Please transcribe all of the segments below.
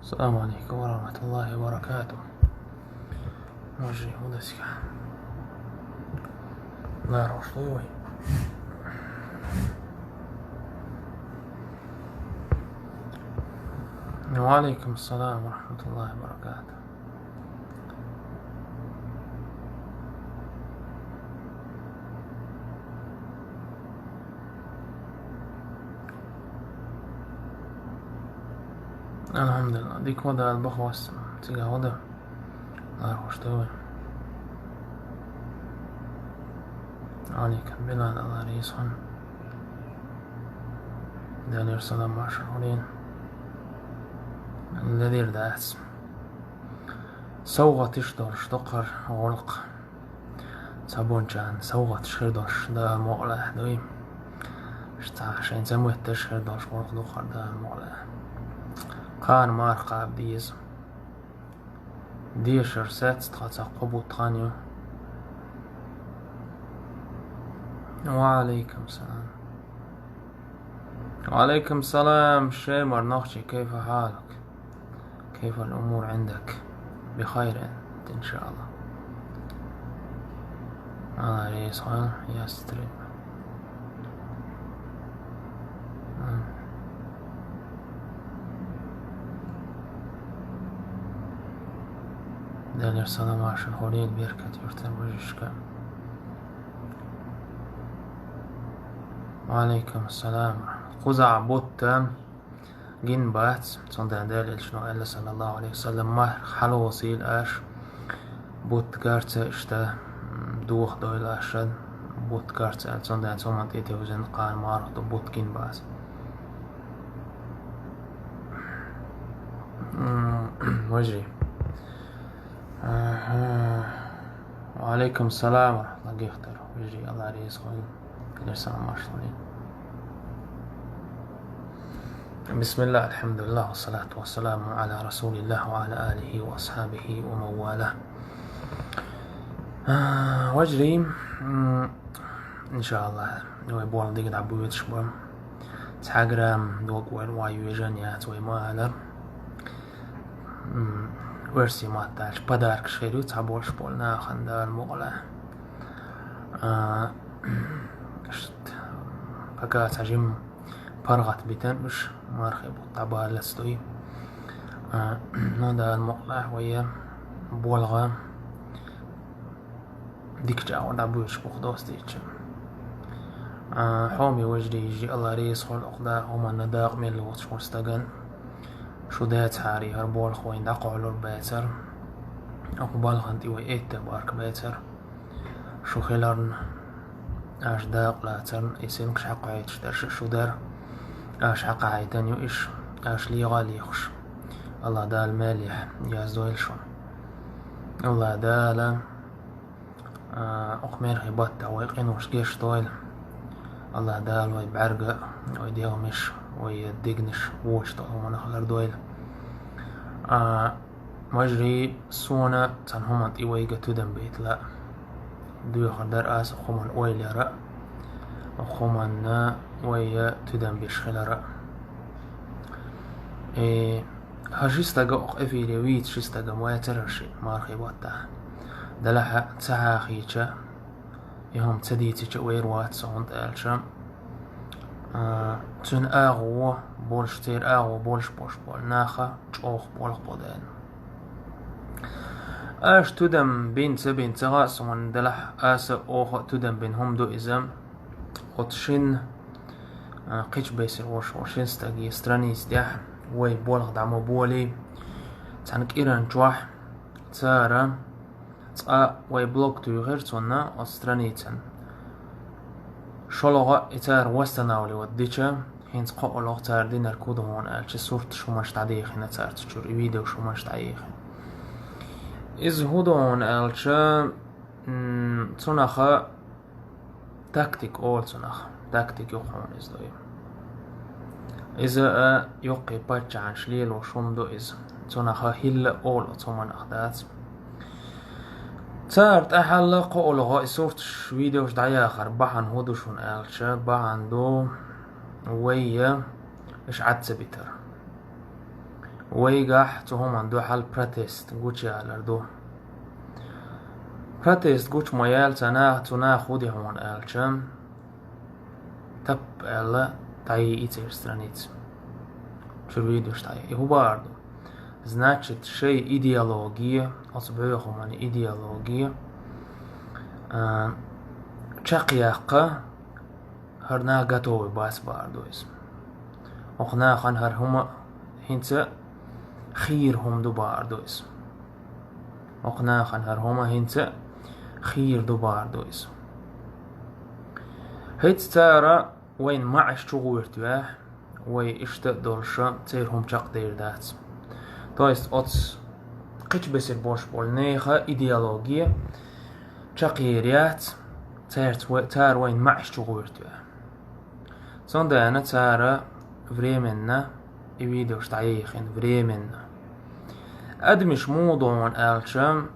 السلام عليكم ورحمة الله وبركاته. نرجع ودسك لا روشلوي. وعليكم السلام ورحمة الله وبركاته. الحمد لله ديك ودا البخوس تيجا ودا لا روشلوي عليك بلاد الله ريسون دانير سلام ماشرولين الذي داس سوغة تشدر شتقر غلق سابون جان سوغة تشردش دا مغلة دوي شتا شين زموه تشردش غلق دخر دا مغلة قان مارقاب دي شرسات تقبو تغانيو. وعليكم السلام. وعليكم السلام شيمر نخشي، كيف حالك؟ كيف الأمور عندك؟ بخير أنت إن شاء الله. ريس يستريم دانير سلام عشان هوليل بيركت يرتن وجشك. وعليكم السلام. قزع بوتا جين بات صندان دال شنو قال صلى الله عليه وسلم ما حلو وصيل اش بوت كارت اشتا دوخ دويل اشد بوت كارت صندان سومن تيتي وزن قان مار بوت جين بات وجري. وعليكم السلام ورحمة الله يختار وجري الله ريسخون السلام عليكم. بسم الله الحمد لله والصلاة والسلام على رسول الله وعلى آله وأصحابه ومن والاه. وجري إن شاء الله يبغى ديك دعبويت شباب تحقرام دوق ويجن يا توي ماله ورسي ما تاش بدارك شيرو تعبور شبولنا خندال مغلا بقات عجم فرغت بتنش مارخي بطبع لستوي نودا المقلع ويا بولغا ديك جاو نعبوش بخدوس ديك حومي وجدي يجي الله ريس خل أقدا هما نداق من الوطش مستقن شو دات هاري هربول خوين داقعلو البيتر أقبال غنتي وإيت بارك بيتر شو خلرن اش داق لاترن يسينكش حق عيتش درش شو دار اش حق عيتن يوش اش لي غاليخش الله دال مالح يازويل شون الله دال اقمير غيبات ويقين وش جيش طويل الله دال ويبعرق ويديغمش ويديقنش ووش طول ومن خلر دويل مجري سونا تنهمت إيويقة تدن بيت لا دو خدر آس خمان أويل يرى وخمان ويا تدن بيشخل رأ هشيستاقا أقفي لويت شيستاقا مواترشي مارخي باتا دلحا تساخيشا يهم تديتي ويروات صونت آلشا تن آغو بولش تير آغو بولش بوش بول ناخا جوخ بولخ بودين اش تدم بين سبين تغاس من دلح آس اوخ تدم بين هم دو إزم وتشين قيش بيسر وشين ستاقي ستراني ستيح وي بولخ دعمو بولي تعنك إيران جواح تارا تقا وي بلوك تو غير تونا وستراني تن شلوغا إتار وستناولي وديشا حين تقا أولوغ تار دينر كودو هون ألش صورت شو ماش تعديخي نتار تشور فيديو شو ماش تعديخي إذ هدون ألشا تنخا تاكتيك أول تنخ تاكتيك يقعون إزدوي إذا يقي باتش عن شليل وشومدو إذ تنخا هيل أول تمن أخدات تارت أحلق أولغا إسورت فيديوش دعي آخر بحن هدوشون ألشا بحن دو ويا إش عدس بيتر ويجح تهم عندو حال براتيست قوتي على دو براتيست قوت ميال تنا خودي هون آلشم تب ألا تاي إيتير سترانيت شو الفيديوش تاي هو باردو значит شيء إيديولوجية أصبعوهم عن إيديولوجية شقيقة هرنا قطوي باس باردو اسم وقنا خان هر هما هنت خير هم دو باردو اسم وقنا خان هر هما هنت خير دو باردو اسم هيت تارا وين معش تغويرتواه وي اشت دولشا تيرهم شق دير دات تويست أوتس قيش بسير بوش بول نيخا إيديولوجية شقيريات تار وين معش تغويرتواه صندانا تارا فريمنا فيديوش تعيخين فريمنا أدمش موضوع آلشام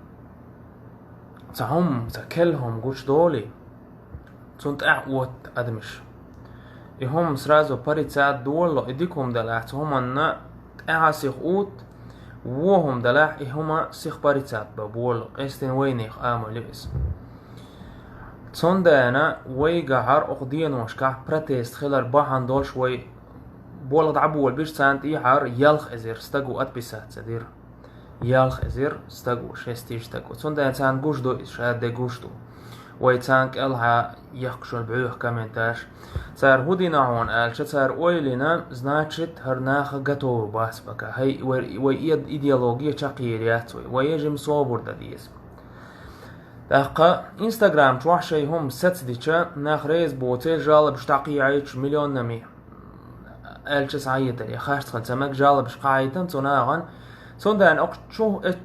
تهم تكلهم قوش دولي صنت أعوت أدمش هم سرازو باريتات دولو إديكم دلاحت هم أن أعاسيخ أوت وهم دلاح هما سيخ باريتات ببولو قيستين وينيخ لبس صندانا ويقعر أقدين وشكح براتيست خلال باحان دول شوي بولغ دعبول بيش سانت إيحار يالخ إزير ستاقو أتبسات سدير يالخ إزير ستاقو شيستيش ستاقو صندانا تان قوش دو إشاد دي قوش دو ويتانك إلها يخشو البعوح كامنتاش صار هودي ناهون آلشة صار ويلنا زناتشت هرناخ قطو باس بكا هاي ويأيد إيديولوجية شاقيريات ويجم صوبر داديس داقا انستغرام تروح شي هم ست ديشا ناخ ريز بوتيل جالب شتاقي عيش مليون نمي آلشة سعيدة يا خاشت خلتمك جالب شقايتن تناغن صندان أق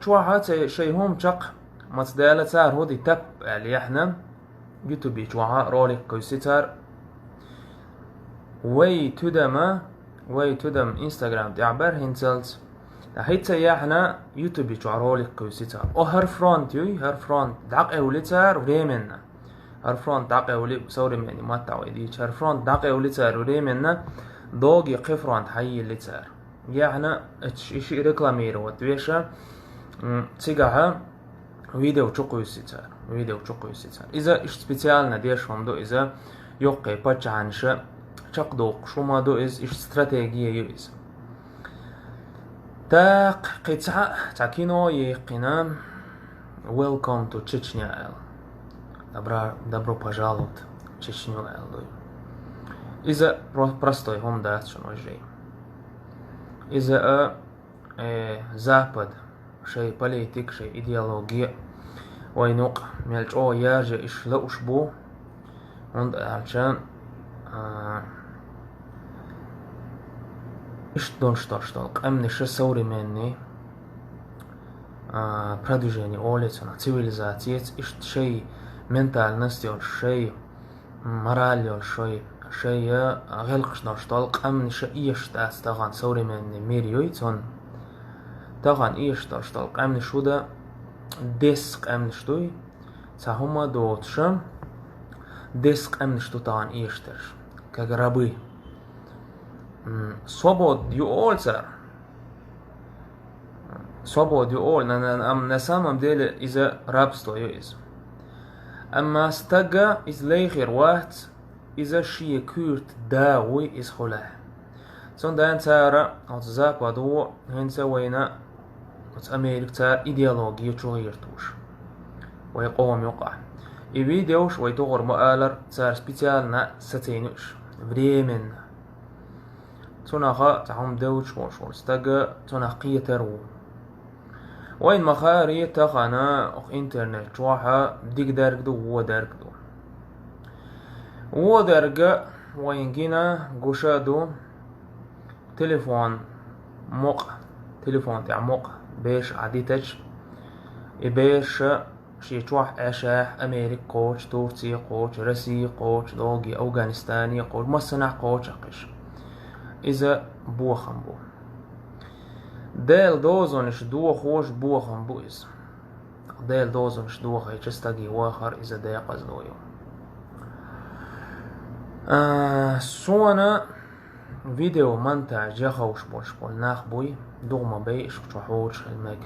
تشوحات شي هم شق مصدالة صار هودي تب اللي احنا يوتيوبي تشوحا رولي كويستر وي تدم انستغرام تعبر هنسلت هيت سياحنا يوتيوبي تعرولك كويستر او هر فرونت دق اوليتر وريمنا هر فرونت دق اولي سوري مني ما تعويديش هر فرونت دق اوليتر وريمنا دوغي قفرونت حي الليتر يعني اشي ريكلامير وتويشا تيجاها فيديو تشوكويستر اذا ايش سبيциально ديشهم دو اذا يوقي باتشانش تقدوق شو ما دو إيش استراتيجية يوز تاق قطعة تاكينو يقينا Welcome to Chechnya. Добро пожаловать в Чечню. إذا простой هم дать شنو جاي إذا Запад شيء политик شيء идеология وينوق ملج أو يرجع إيش لا أشبو عند عشان что قمنش сори مني продвижение улицы на цивилизации إيش شيء ментальность شيء мораль شيء غلقش что قمنش إيش تاستغان сори مني ميريوي تون تغان إيش что قمنش وده ديسق قمنش دوي تهما دوتشم ديسق قمنش تو تغان إيش ترش كغرابي свобод юолцер свобод юол на самом деле из-за рабства юиз أما استجا из ليخير واحد إذا شيء كورت داوي из خلاه sondern ترى أتزابدو هنسا وينا أمريكا ترى إيديولوجية تغيرتوش ويقوم يقع يفيديوش ويتغر مؤالر ترى سبيتيالنا ستينوش بريمن تناخا تعم دوش وشور استجا تناقية ترو وين مخاري تخنا انترنت واحد ديك درجدو ودرجة وين جينا قشادو تليفون تاع موق بيش عديتش بيش شي تروح اشاح امريك قوش تركي قوش روسي قوش دوغي افغانستاني قوش مصنع قوش اقش إذا بوخم بو ديل دوزونش دو خوش بوخم بو إز ديل دوزونش دو خي تستقي واخر إذا ديقز دويو سونا فيديو مونتاج يخوش بولش بول ناخ بوي دوغما بي إش وحوش المك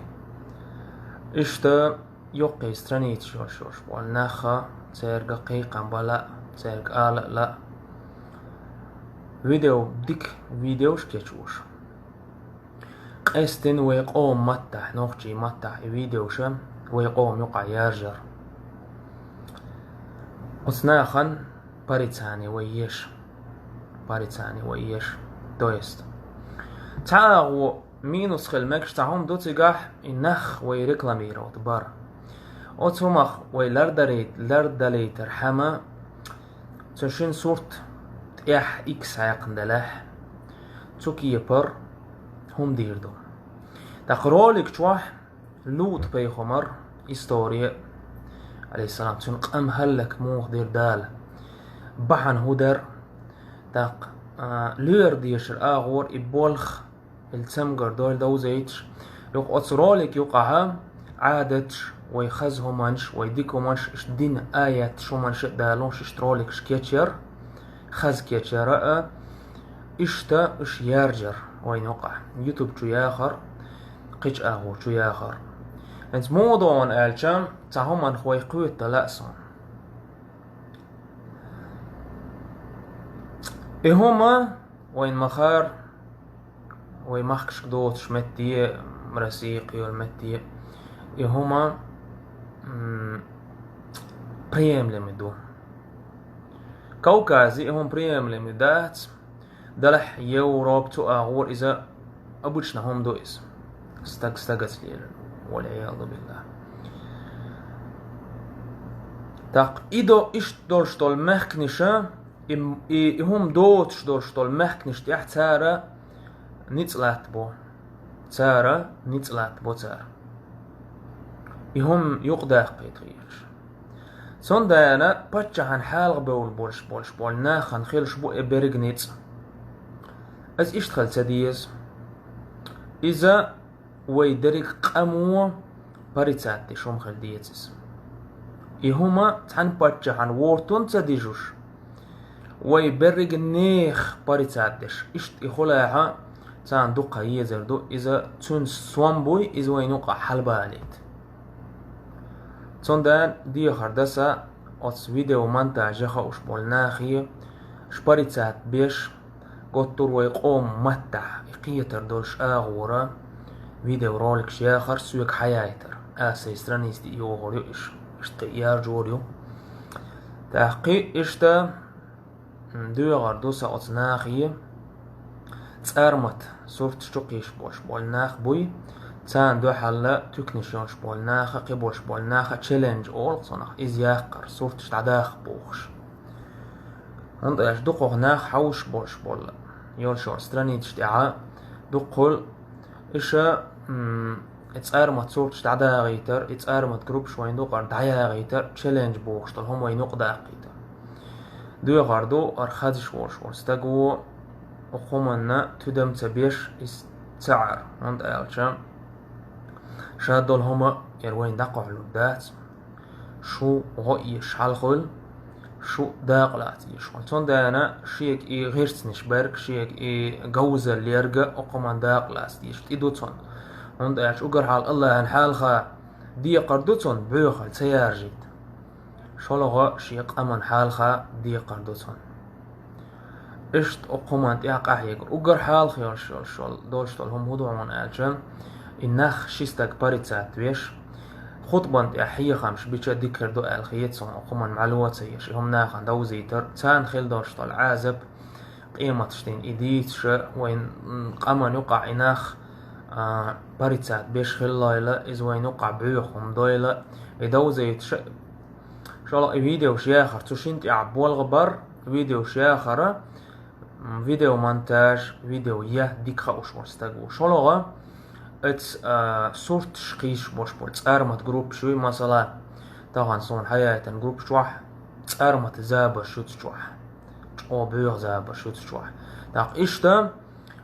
إشتا يوقي سترانيت شوش بول ناخا سيرقا قيقا بلا سيرقا آلا لا فيديو ديك فيديوش كيشوش قيستن ويقوم متح نوخشي متح فيديو شم ويقوم يقع يارجر وصناخن باريتاني ويش دويست تعاو مينوس خلمكش تعهم دو تيقاح إنخ ويريكلاميرو تبار أوتومخ لردليت ترحمة تشين صورت إح إكس عاقن دلاح توكي بر هم ديردو تقرولك شوح لوط بيخمر إستوريا عليه السلام تنقم هلك موخ دير دال بحن هدر تاق لير ديش الآغور إبولخ التمقر دول دوزيتش يوق أترولك يوقعها عادتش ويخزه منش ويديكو منش إش دين آيات شو منش دالونش إشترولك شكيتشر خز كيتشر إشتا إش يارجر وين يوقع يوتيوب شو ياخر قيش آغور شو ياخر انت موضوع الشام تاهم من خوي قوت تلأسون هما وين مخار وين مخكش دوت شمتي مرسيقي والمتي هما بريم لمدو كوكازي هم بريم لمدات دلح يوروب تو اغور اذا ابوشنا هم دويس استقت لي والعياذ بالله تاق إدو إش دولشتول مخكنشا هم دوتش دولشتول مخكنش تيح تارا نيتلات بو تارا هم يقداق بيتغيرش سون دانا باتشاهن حالغ بولش بول ناخن خيلش بو إبرق نيتس از إش تخل تديز إذا ويدرك قمو باريتاتي شوم خل ديتس هما تحن باتشاهن وورتون تديجوش ويبرق نيخ باريتاتيش إشت إخلاها تان دوقا يزردو إذا تون سوامبوي إذا وينوقع حلباليت تون دان دي خردسة أتس فيديو مونتاج يخوش بولناخي شباريتات بيش قطر ويقوم متح إقيتر دولش آغورا فيديو رولك شياخر سويك حياتر سيسترانيس دي يوغوريو إشتقيار جوريو تحقيق إشتا دو غردوسة أتناخي تارمت صورت شقيش بولناخ بوي تان دو حلا تكنشيونش بولناخ قبوش بولناخ تشالنج أول صنخ إزياقر صورت تعداخ بوخش هند اش دقوغ ناخ حوش بولش بول يولشور ستراني تشتعا دقل إشا اتسارمت صورت تعدا غيتر اتسارمت جروب شوين دوقر دعيا غيتر تشالنج بوخش طلهم وينوق دا غيتر دو غردو أرخادش ورشور استقو وخومنا تدم تبيش استعر هند ايالشام شادول هما يروين دقو علودات شو غيش حالخل شو داقلات يشون تون دانا شيك غيرتنش برك شيك جوزة اللي يرجع وقمان داقلات يشت إدوتون هند ايالش أقر حال الله هنحال خا دي قردوتون بيوخل سيار جيد شلغا شيق أمن حال خا دي قردوتون إشت أقمان تياق أحيق أقر حال خيال شول دولشتول هم هدو من ألجم إنخ شيستك باريتسات ويش خطبان تأحيي خمش بيشا ديكر دو الخيط صون أقمان معلوات سيش هم ناخن دوزيتر تان خيل دولشتول عازب قيمة تشتين إديتش وين قمان يقع إنخ باريتسات بيش خيل لايلا إز وين يقع بيوخم دويلا يدوزيت شاء فيديو شياخر تشين تعبول غبر فيديو شياخر فيديو مونتاج فيديو يه ديك خوش ورستقو شلغة اتس صورت شقيش بوش بول تسارمت جروب شوي مثلا طبعا صون حياة جروب شوح تسارمت زابر شو تشوح او بيغ زابر شو تشوح داق اشتا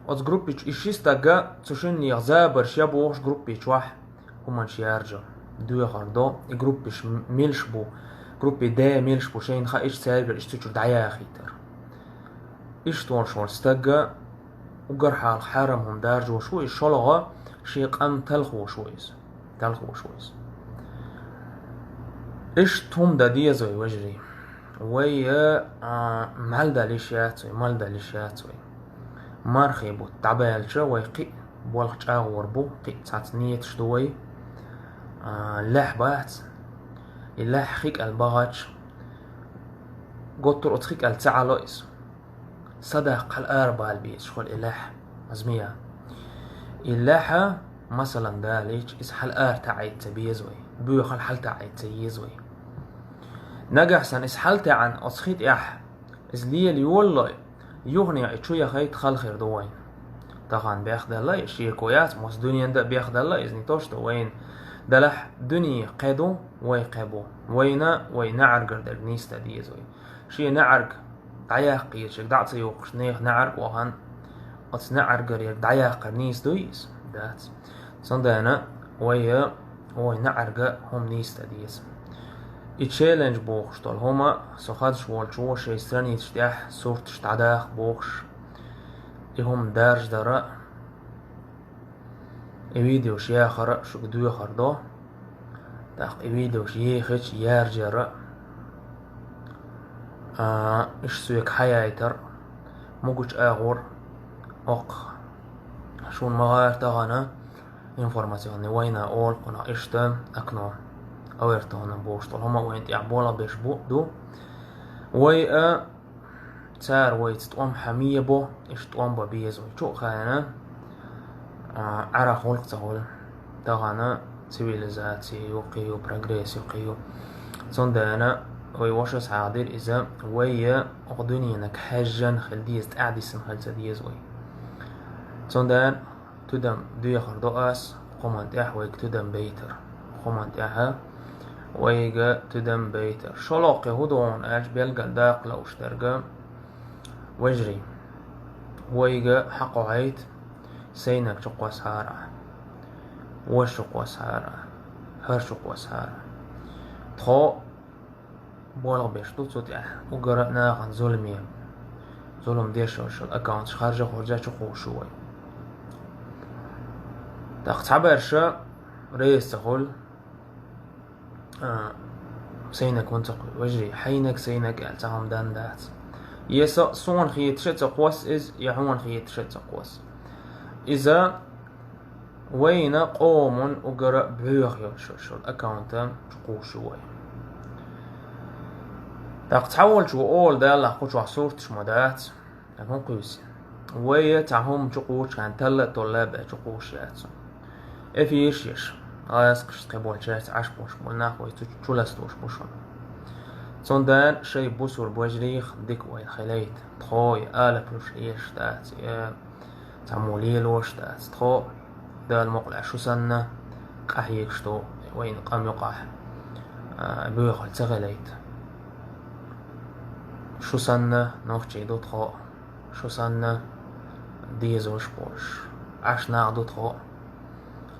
اتس جروب اشيستاقا تشين يغزابر شيابوش جروب يشوح همان شيارجو دو يخردو جروب ميلش بو جروب دا ميلش بو شين خا ايش سايبر ايش تشوف دعيا خيتر إيش تون شون استجا وقرحة الحرم هم دارجو شوي شلغة شيق أم تلخو شويز إيش توم دا ديزوي وجري ويا مال داليشياتوي مارخي بو تعبالشا ويقي بولخ وربو قي تاتنية شدوي لاح بات اللاح خيك البغاتش قطر أتخيك التعالويس صدق الأربع البيت شغل إلاح مزمية إلاحة مثلا داليش إس حل تعيد تبيزوي بيوخ الحل تعيد تيزوي نجح سن إس حل عن أتخيت إس لي والله يغني عيشو يا خيت خل خير دوين طبعا بياخد الله يشي كويات موس دنيا دا بياخد الله إذن توش دوين دلح دنيا قيدو ويقبو وينا عرقر دقنيس تديزوي شي نعرق دعياق قيشك دعتي يوقش نيخ نعرق وهن أتس نعرقر يك دعياق نيس دويس دات صندانا وي نعرق هم نيس تديز يتشالنج بوخش طول هما سوخادش والشو شي ستراني تشتاح صورت شتعداخ بوخش هم دارج دراء فيديو شياخر شو قدو يخردو داق فيديو شيخش يارجر إيش سويك حيايتر موجش آغور أق شون مغاير تغانا إنفورماسيون وينا أول قنا إشتا أكنو أويرتونا بوشتول هما وين تعبولا بيش بو وي تار ويت تقوم حمية بو إيش تقوم ببيزو شو خاينا عرا خلق تقول تغانا سيفيليزاتي يوقيو بروغريس يوقيو صندانا وي واشس عادل إذا وي أقدنينك حاجا خلديز تعديسن خلصة ديز وي صندان تدم دي خردو أس قمان تاح ويك تدم بيتر قمان تاحا ويجا تدم بيتر شلاقي هدون أش بيلقى داق لو اشترقى وجري ويجا حقو عيت سينك شقوى سهارة وشقوى سهارة هر شقوى سهارة تخو بولغ بيشتو تسوتي وقرأنا عن ظلم ديشو شو الأكاونت خارجة شقو شوي تاقت عبرشا ريس تقول سينك وانتقل وجري حينك سينك التعام دان دات يسا صون خيت شت قوس إز يحون خيت شت قوس إذا وين قوم وقرأ بيوخ شو الأكاونت شقو شوي تاق تحول شو أول ده الله خوش عصورت شمدات لهم قيوسي ويا تعهم شقوش كان تلا طلاب شقوش ياتسون إفيش يش قشت قبول شات عش بوش بولنا خوي تشولستوش بوشون صندان شي بوسور بوجريخ ديك وين خليت تخوي آلة بلوش إيش تات تعمولي لوش تات تخو دا المقلع شو سنة قحيك شتو وين قام يقح بيوخل تغليت شو سنة نوخشي دو تخو شو سنة ديزوش بوش عش ناقدو تخو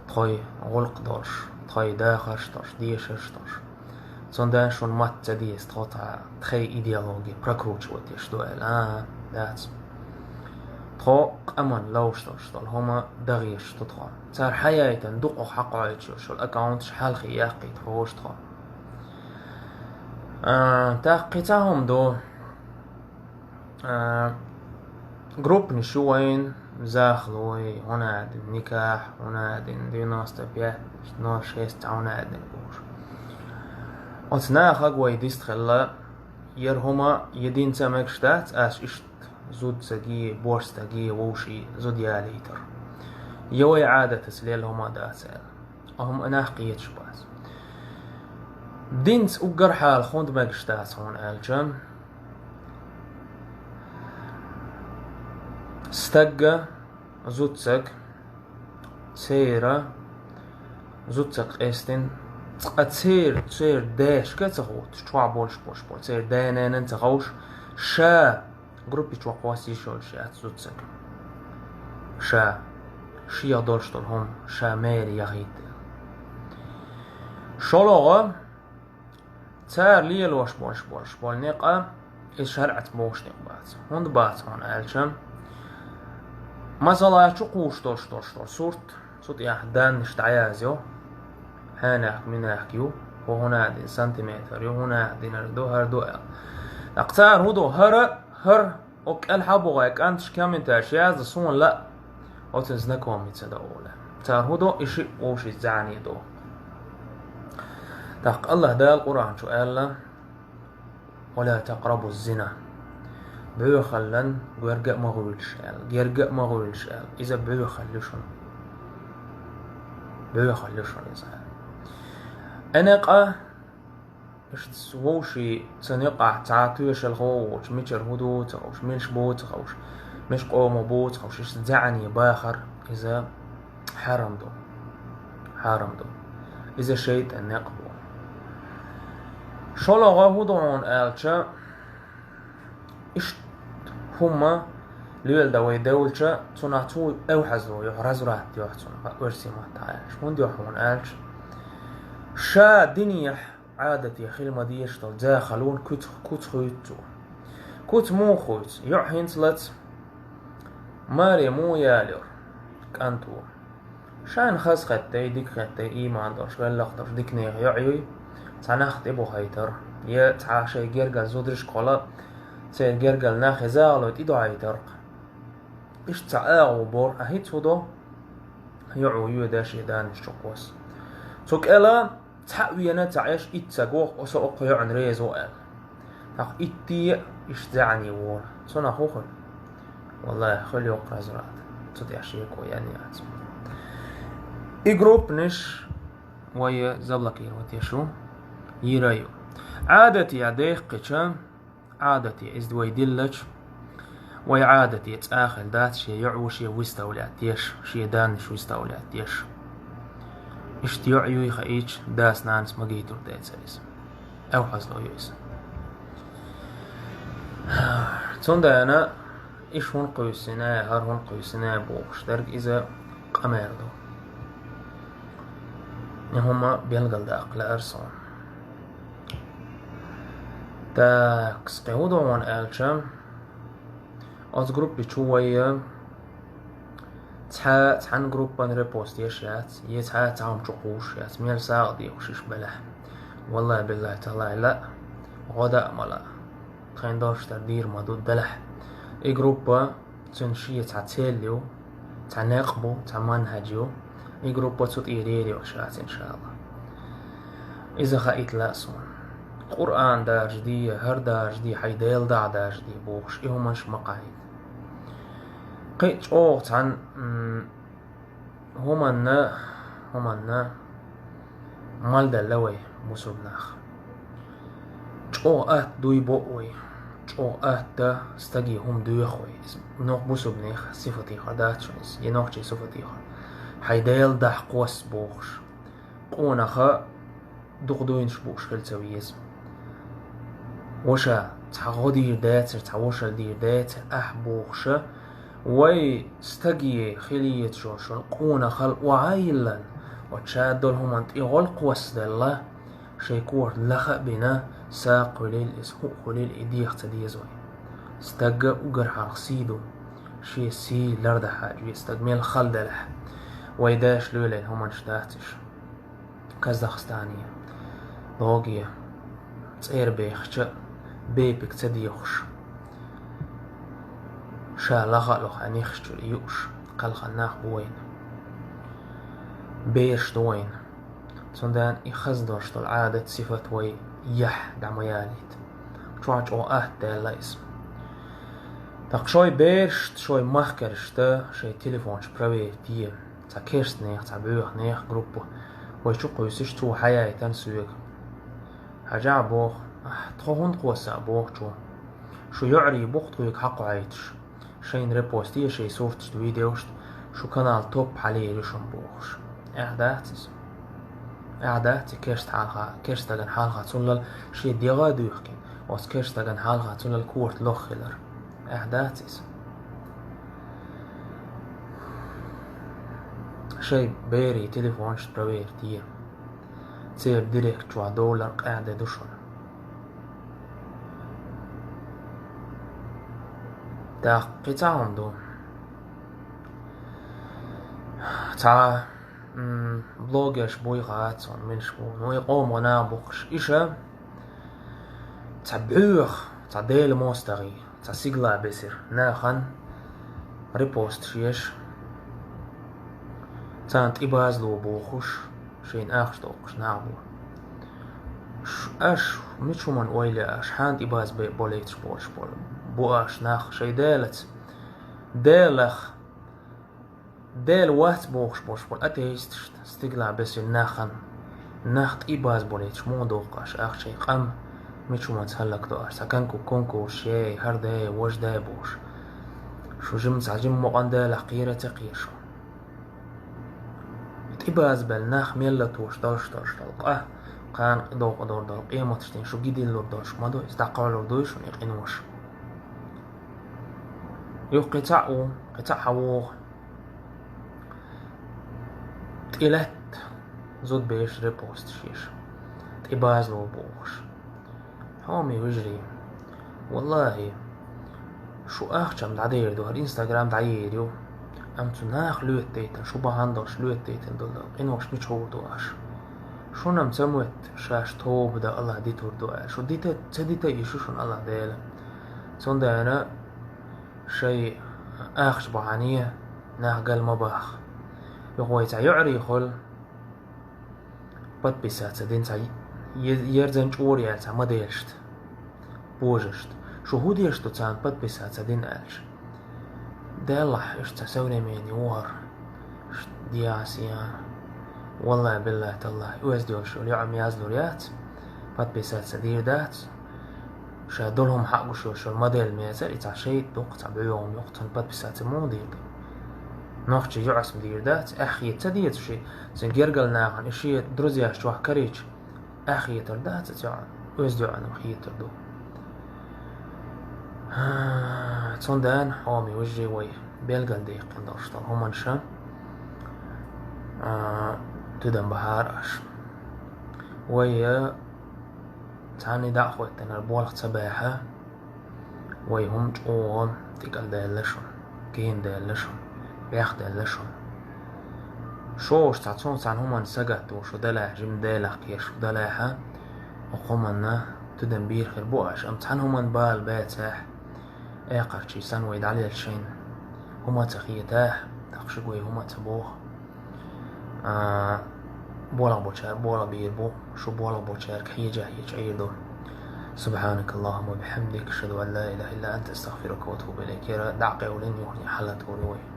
تخوي غلق دوش تخوي داخش دوش ديشش دوش صندان شون مات تديس تخوتا تخي إيديالوجي براكروتش وديش دوال دات تخو أمن لوش دوش دول هما دغيش تدخل صار حياة دقو حقو عيتشو شو الأكاونت شحال خياقي تخوش تخو تاقيتاهم دو جروب نشوين زاخلوي هنا عاد النكاح هنا عاد ديناس تبيع نوش هست هنا عاد نبوش أتنا خاقوي ديست خلا يرهما يدين سمك شتات أش إشت زود سجي بورس تجي ووشي زود ياليتر يوي عادة تسليل هما داسل أهم أنا حقيت شباز دينس أقر حال خوند مقشتات هون ألجم ستقى زوتسك سيرة زوتسك استن تسير داش كتغوت شوع بولش بوش بول تسير دانان انت غوش شا جروبي شوع قواسي شول شات زوتسك شا شيا دولش هم شا ماري يغيد شلوغة تار ليل وش بولش بول نيقا إيش هرعت بوش نيقبات هند بات هون ألشم مثلا شو قوش طور صوت دان نشتعيازيو هنا من يحكيو وهنا دي سنتيمتر وهنا دي نردو هردو اقتار هدو هر اوك الحبو غايك انتش كامل تاشياز صون لا وتنزنكم يتصدقوا اقتار هدو اشي وشي زعني دو تق الله دا القرآن شو قال ولا تقربوا الزنا بيو خلن جرجع مغولش إذا بيو خلشون إذا أنا قا إيش تسووشي سنقع تعطيش الخوش ميشر هدو تخوش مش بوت تخوش مش قوم بوت تخوش إيش تزعني باخر إذا حرم دو إذا شيء النقبو شو لغا هدوون آلشا إيش هما ليل دوي دولشا تصنعتو أو حزو يحرزو رات يحصن فأرسي ما تعالش من ديوحون آلش شا دنيح عادتي خيل مديش طل داخلون كت خويتو كت مو خويت يحين تلت ماري مو يالر كانتو شان خاص خطي ديك خطي إيمان درش بلغتش ديك نيغ يعيوي تناخت إبو خيتر يا تعاشي جرجل زودرش قلا سير جرجل ناخي زاغلو تيدو عيترق إيش تعاغو بور أهيت هدو يعو يوداش يدان الشقوس توك إلا تحوينا تعيش إتساقوخ وسوق يعن ريزو إل أخ إتي إيش دعني وور صنع خوخل والله خلي يقرأ زرات تدي عشيكو يعني عزم إجروب نش ويا زبلكير وتيشو يرايو عادتي عديق قشام عادتي إزدوي دلج وي عادتي يتآخل دات شي يعو شي ويستولي عتيش شي دانش ويستولي عتيش إشت يعيو يخيش داس نانس مجيتور دايت سليس أو حصلو يويس توندا أنا إيش هون قوسنا هون قوسنا بوش درك إذا قمر دو هما بيلقل داق لأرسون تاكس قيودو وان ألشم از جروب بشوية تحن جروب بان ريبوست يشيات تعاهم شقوش يات ميل ساقدي وشيش بلح والله بالله تعالى لا غدا ملا خين دارش تردير مدود دلح اي جروب تنشية تعتيليو تناقبو تمنهجيو اي جروب تصوت ايريري وشات ان شاء الله اذا خايت لاسون قرآن داج دي هر داج دي حيديل داج دي بوش إيه همش مقايد قيت أوغت عن همنا مال دلوي بوسوبناخ أوغت دوي بوئوي أوغت دا استجي هم دوي خوي نوق بوسوبنيخ صفتي خدات شنس ينوق شي صفتي خد حيديل داح قوس بوش قونخا دوغدوين شبوش خلتويز وشا تعغدير داتر تعوشل دير داتر أحبوخشا وي استجي خلية شوشل قونا خل وعيلا وتشادل هم انت إغل قوس دالله شيكور لخا بنا ساق ليل اسهو خليل إديخ تديزوي استجا وقر حرقسيدو شي سي لرد حاج يستجميل خل دلح ويداش لولين هم انشتاتش كازاخستانية ضوغية تسير بيخشا بيبك تديوخش شا لغلق عنيخش اليوش قلق الناخ بوين بيرش دوين سندان يخزدوش العادة صفة وي يح دعمياليت تواج او دا اسم تاق شوي بيرش شوي مخكرش تا شوي تليفونش براوير دير تا كيرست نيخ تا بيوخ نيخ جروبو ويشو قويسش تو حياي تنسويق هجع بوخ تخون قوسا بوخ شو يعري بوخ تويك حقو عيتش شين ريبوستي شي صورتش فيديوش شو كانال توب عليه لشون بوخش اعداتي كيرست حالها كيرست تاقن حالها تولل شي ديغا دوخكين واس كيرست تاقن حالها تولل كورت لوخيلر اعداتي شي بيري تليفونش براوير دير تصير ديريكت شو دولار قاعدة دوشون تا قطعهم دو تا بلوغش بويغات من شبون ويقوم ونابخش إيشا تبعوخ تعديل موستغي تسيقلا بسر ناخن ريبوست شيش تانت إباز لو بوخش شين آخش توقش نعبو أش ميتشو من ويلي أش حانت إباز بوليتش بولش بوأش ناخ شي دالت دالخ دال وقت بوخش بول أتيست استقلا بسر ناخن ناخت إباز بوليتش مو دوقش آخ شي قم ميتشو من تهلك دوار سكنكو كونكو شي هردي وجدي بوش شو جمت عجم مقندا لقيرة تقير إباز بالناخ ميلت وش دلش دلقاه قان دوق دور دور قيمة تشتين شو جدي لور دوش ما دو استقال لور دوش ونيقينوش يو قطع حووغ تقلت زود بيش ريبوست شيش إباز لو بوش حومي وجري والله شو آخشم دعير دو هالإنستغرام دعير يو أمتو ناخ لوت ديتن شو بهندش لوت ديتن دول إنوش ميشو دواش شو نم تموت شاش توب دا الله ديتور دواش شو ديتا يشوشون الله ديلا سون دا أنا شي آخش بعنيه ناخ قال مباخ يقوي يعري خل بات بيسات دين يرزن جوري ما ديشت بوجشت شو هو ديشتو تان بات بيسات دين ألش دالح إيش تسوي ميني وار دياسيان والله بالله تالله ويزدو شو اليوم يازلو ريات بات بيسات سدير دات شادولهم حقو شو الموديل ميزر إتعشيت دوق تبعيهم يقتن بات بيسات مو دير نوخشي يعس مدير دات أخي تديت شي سنجرقل ناغن إشي دروزياش توح كريج أخي تردات تيعن ويزدو عنو خي تردو تصندان حومي وجي وي بيلقل ديق اندرشتل همان شا تدن بهارش وي تاني دعوة تنر بولخ تباحة وي هم جوغن تقل دالشون كين دالشون بياخ دالشون شوش تعطون سان همان سقط وشو دلح جم دالح كيش دلحة وقومنا تدن بير خير بوأش امتحان همان بال باتح اقر شي سان ويد علي الشين هما تخيتاه تخشقوي هما تبوخ بولا بوشار بولا بيربو شو بولا بوشار كحيجة عيدو سبحانك اللهم وبحمدك أشهد أن لا إله إلا أنت أستغفرك وأتوب إليك دعقي ولن يغني حلت ولوي